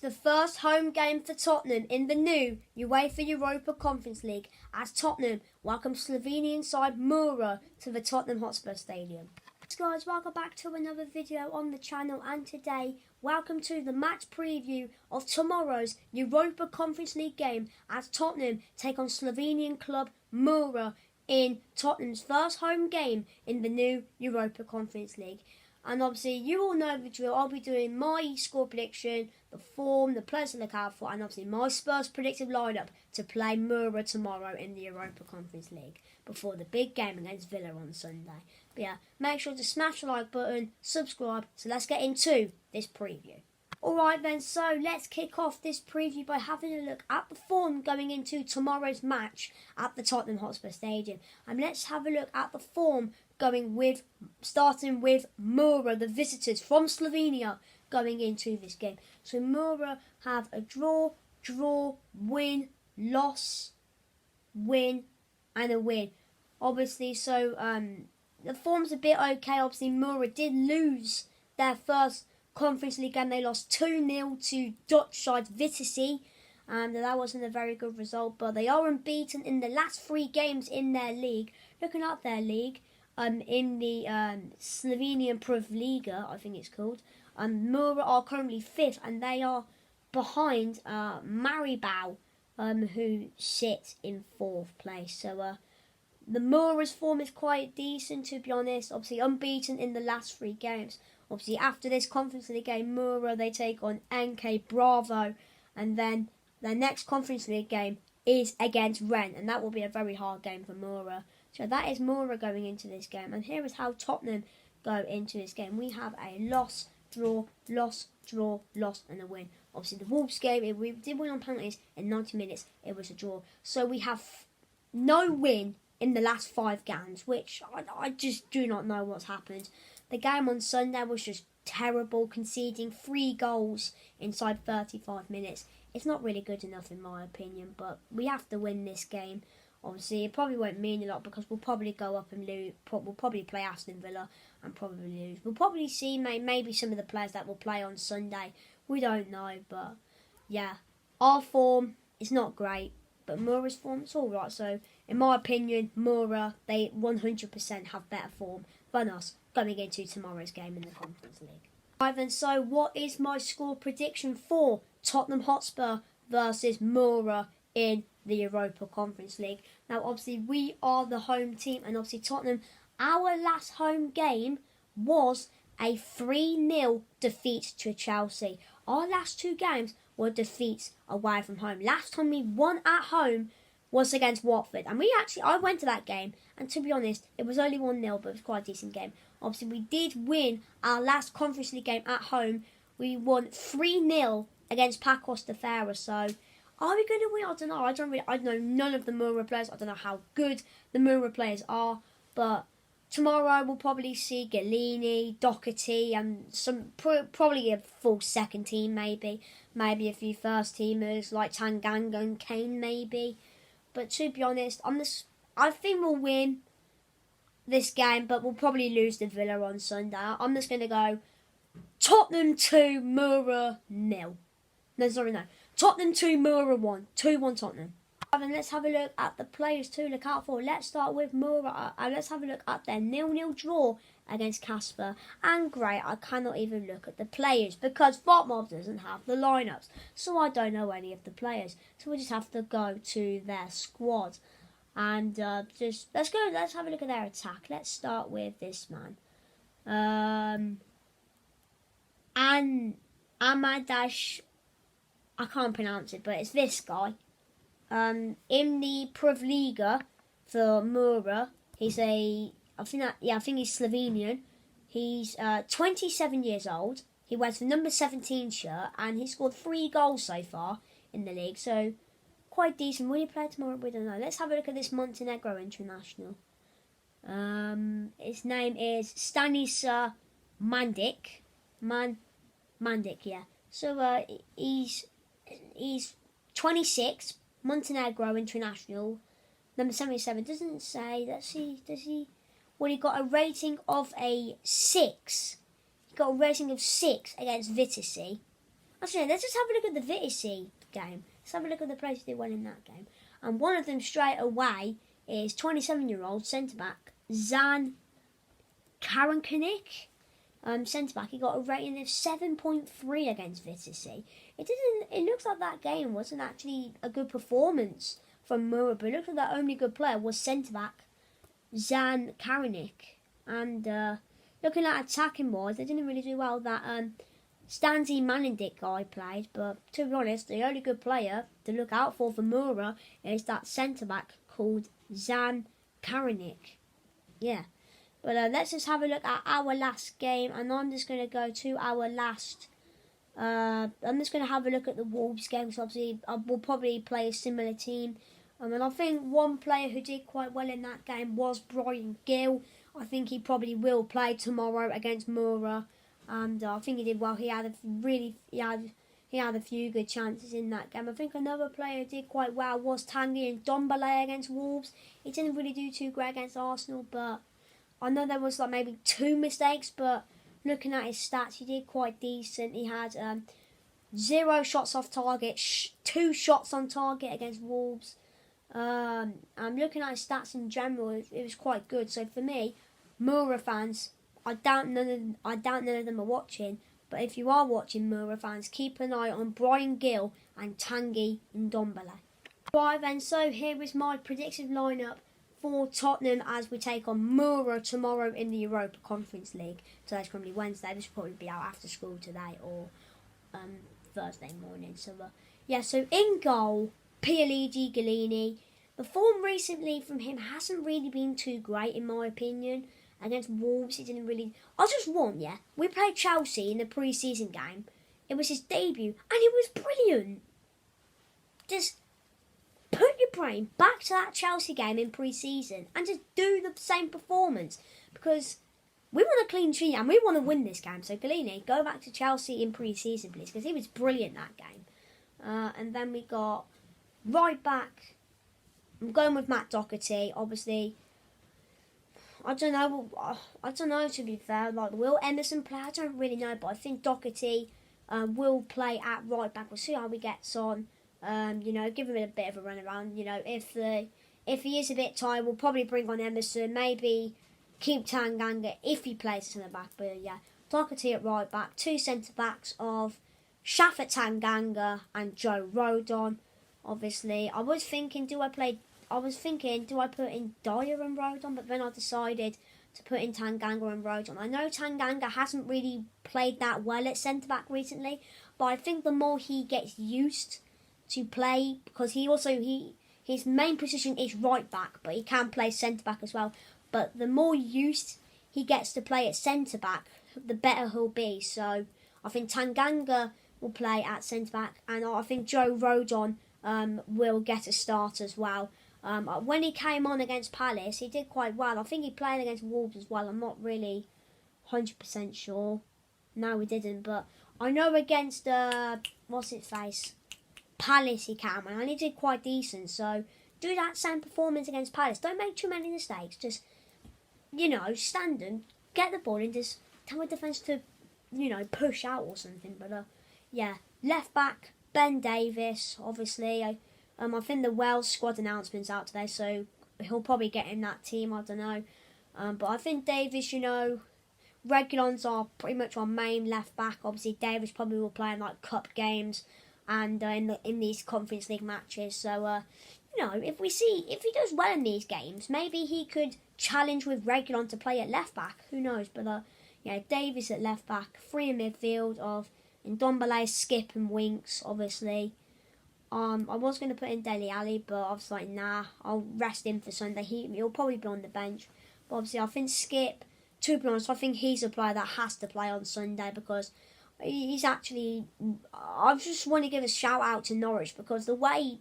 The first home game for Tottenham in the new UEFA Europa Conference League as Tottenham welcome Slovenian side Mura to the Tottenham Hotspur Stadium. Guys, welcome back to another video on the channel, and today welcome to the match preview of tomorrow's Europa Conference League game as Tottenham take on Slovenian club Mura in Tottenham's first home game in the new Europa Conference League. And obviously, you all know the drill. I'll be doing my score prediction, the form, the players to look out for, and obviously my Spurs predicted lineup to play Mura tomorrow in the Europa Conference League before the big game against Villa on Sunday. But yeah, make sure to smash the like button, subscribe. So let's get into this preview. Alright then, so let's kick off this preview by having a look at the form going into tomorrow's match at the Tottenham Hotspur Stadium. And let's have a look at the form starting with Mura, the visitors from Slovenia, going into this game. So Mura have a draw, win, loss, win, and a win. Obviously, so the form's a bit okay. Obviously, Mura did lose their first Conference League game. They lost 2-0 to Dutch side Vitesse, and that wasn't a very good result. But they are unbeaten in the last 3 games in their league. Looking at their league, in the Slovenian Prvliga, I think it's called, Mura are currently 5th, and they are behind Maribor, who sit in 4th place. So the Mura's form is quite decent, to be honest. Obviously unbeaten in the last 3 games. Obviously after this Conference League game, Mura, they take on NK Bravo, and then their next Conference League game is against Rennes, and that will be a very hard game for Mura. So that is Mura going into this game, and here is how Tottenham go into this game. We have a loss, draw, loss, and a win. Obviously the Wolves game, we did win on penalties in 90 minutes, it was a draw. So we have no win in the last 5 games, which I just do not know what's happened. The game on Sunday was just terrible, conceding 3 goals inside 35 minutes. It's not really good enough in my opinion, but we have to win this game. Obviously, it probably won't mean a lot because we'll probably go up and lose. We'll probably play Aston Villa and probably lose. We'll probably see maybe some of the players that will play on Sunday. We don't know, but yeah, our form is not great, but Mura's form is all right. So, in my opinion, Mura, they 100% have better form than us going into tomorrow's game in the Conference League. Right then, so what is my score prediction for Tottenham Hotspur versus Mura in the Europa Conference League? Now, obviously, we are the home team, and obviously Tottenham, our last home game was a 3-0 defeat to Chelsea. Our last 2 games were defeats away from home. Last time we won at home was against Watford, and I went to that game, and to be honest, it was only 1-0, but it was quite a decent game. Obviously, we did win our last Conference League game at home. We won 3-0 against Pacos de Ferreira, so are we going to win? I don't know. I know none of the Mura players. I don't know how good the Mura players are, but tomorrow we'll probably see Galini, Doherty, and probably a full second team, maybe a few first teamers like Tanganga and Kane, maybe. But to be honest, I think we'll win this game, but we'll probably lose to Villa on Sunday. I'm just going to go Tottenham 2, Mura 0. No. Tottenham 2, Mura 1. 2-1 Tottenham. And let's have a look at the players to look out for. Let's start with Mura. Let's have a look at their 0-0 draw against Hotspur. And great, I cannot even look at the players because Fotmob doesn't have the lineups. So I don't know any of the players. So we just have to go to their squad. And let's have a look at their attack. Let's start with this man. Amadash, I can't pronounce it, but it's this guy. In the Prvliga for Mura, I think he's Slovenian. He's 27 years old. He wears the number 17 shirt, and he scored 3 goals so far in the league. So quite decent. Will he play tomorrow? We don't know. Let's have a look at this Montenegro international. His name is Stanisław Mandik. Mandik, yeah. So he's 26, Montenegro international, number 77. Doesn't say. Let's see. Does he? Well, he got a rating of a 6. He got a rating of 6 against Vitesse. Actually, let's just have a look at the Vitesse game. Let's have a look at the players who did well in that game. And one of them straight away is 27-year-old centre-back Zan Karankanik. Centre-back, he got a rating of 7.3 against Vitesse. It looks like that game wasn't actually a good performance from Mura, but it looks like the only good player was centre-back Zan Karankanik. And looking at attacking wise, they didn't really do well. That Stanzi Malindik guy played, but to be honest, the only good player to look out for Mura is that centre-back called Zan Karankanik. Yeah. But let's just have a look at our last game, and I'm just going to go to our last. I'm just going to have a look at the Wolves game, because obviously I will probably play a similar team. And I think one player who did quite well in that game was Brian Gill. I think he probably will play tomorrow against Mura, and I think he did well. He had a few good chances in that game. I think another player who did quite well was Tanguy Ndombele against Wolves. He didn't really do too great against Arsenal, but I know there was like maybe 2 mistakes, but looking at his stats, he did quite decent. He had 0 shots off target, 2 shots on target against Wolves. I'm looking at his stats in general, it was quite good. So for me, Mura fans, I doubt none of them are watching, but if you are watching, Mura fans, keep an eye on Brian Gill and Tanguy Ndombele. Right then, so here is my predictive lineup for Tottenham as we take on Mura tomorrow in the Europa Conference League. So that's probably Wednesday. This will probably be out after school today or Thursday morning. So so in goal, Pierluigi Golini. The form recently from him hasn't really been too great in my opinion. Against Wolves, he didn't really. I just won, yeah. We played Chelsea in the pre-season game. It was his debut, and it was brilliant. Just put your brain back to that Chelsea game in pre-season and just do the same performance, because we want a clean sheet and we want to win this game. So Golini, go back to Chelsea in pre-season, please, because he was brilliant that game. And then we got right back. I'm going with Matt Doherty, obviously. I don't know, to be fair. Like, will Emerson play? I don't really know, but I think Doherty will play at right back. We'll see how he gets on. Give him a bit of a run around. If he is a bit tired, we'll probably bring on Emerson. Maybe keep Tanganga if he plays centre back. But yeah, Doherty at right back. 2 centre backs of Shafat Tanganga and Joe Rodon. Obviously, I was thinking, do I put in Dyer and Rodon? But then I decided to put in Tanganga and Rodon. I know Tanganga hasn't really played that well at centre back recently, but I think the more he gets used to play, because his main position is right back, but he can play centre back as well. But the more used he gets to play at centre back, the better he'll be. So I think Tanganga will play at centre back, and I think Joe Rodon will get a start as well. When he came on against Palace, he did quite well. I think he played against Wolves as well. I'm not really 100% sure. No, he didn't, but I know against Palace he came on, and he did quite decent. So do that same performance against Palace. Don't make too many mistakes. Just, stand and get the ball and just tell the defence to, push out or something. But left back Ben Davis, obviously. I think the Wales squad announcement's out today, so he'll probably get in that team. I don't know, but I think Davis, Reguilon's are pretty much our main left back. Obviously, Davis probably will play in like cup games and in these Conference League matches. So, if he does well in these games, maybe he could challenge with Reguilon to play at left back. Who knows? But Davis at left back, 3 in midfield of Ndombele, Skip, and Winks. Obviously, I was going to put in Dele Alli, but I was like, nah, I'll rest him for Sunday. He'll probably be on the bench. But obviously, I think Skip, to be honest, I think he's a player that has to play on Sunday, because he's actually. I just want to give a shout out to Norwich, because the way,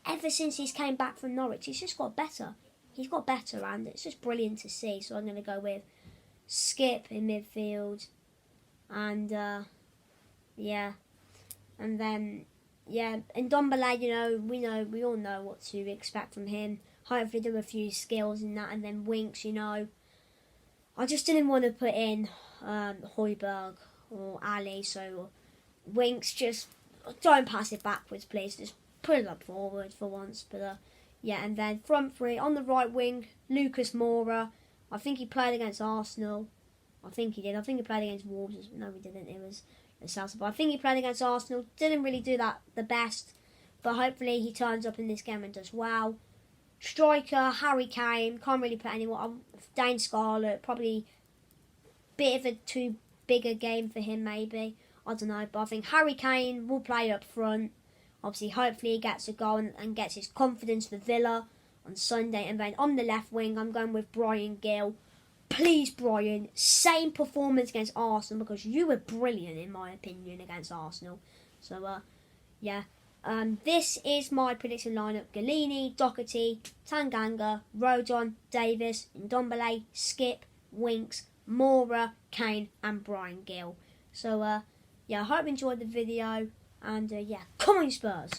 ever since he's came back from Norwich, he's just got better. he's got better, and it's just brilliant to see. So I'm going to go with Skip in midfield, and yeah, and then and Ndombele, we all know what to expect from him. Hopefully do a few skills in that, and then Winks, I just didn't want to put in Højbjerg or Ali, so Winks, just don't pass it backwards, please. Just put it up forward for once. But and then front three on the right wing, Lucas Mura. I think he played against Arsenal. I think he did. I think he played against Wolves. No, he didn't. It was the South. But I think he played against Arsenal. Didn't really do that the best, but hopefully he turns up in this game and does well. Striker, Harry Kane. Can't really put anyone. Dane Scarlett, probably bit of a too big a game for him, maybe. I don't know, but I think Harry Kane will play up front. Obviously, hopefully he gets a goal and gets his confidence for Villa on Sunday. And then on the left wing, I'm going with Brian Gill. Please, Brian, same performance against Arsenal, because you were brilliant, in my opinion, against Arsenal. So, this is my prediction lineup. Galini, Doherty, Tanganga, Rodon, Davis, Ndombele, Skip, Winks, Mura, Kane and Brian Gill. So, I hope you enjoyed the video, and come on Spurs!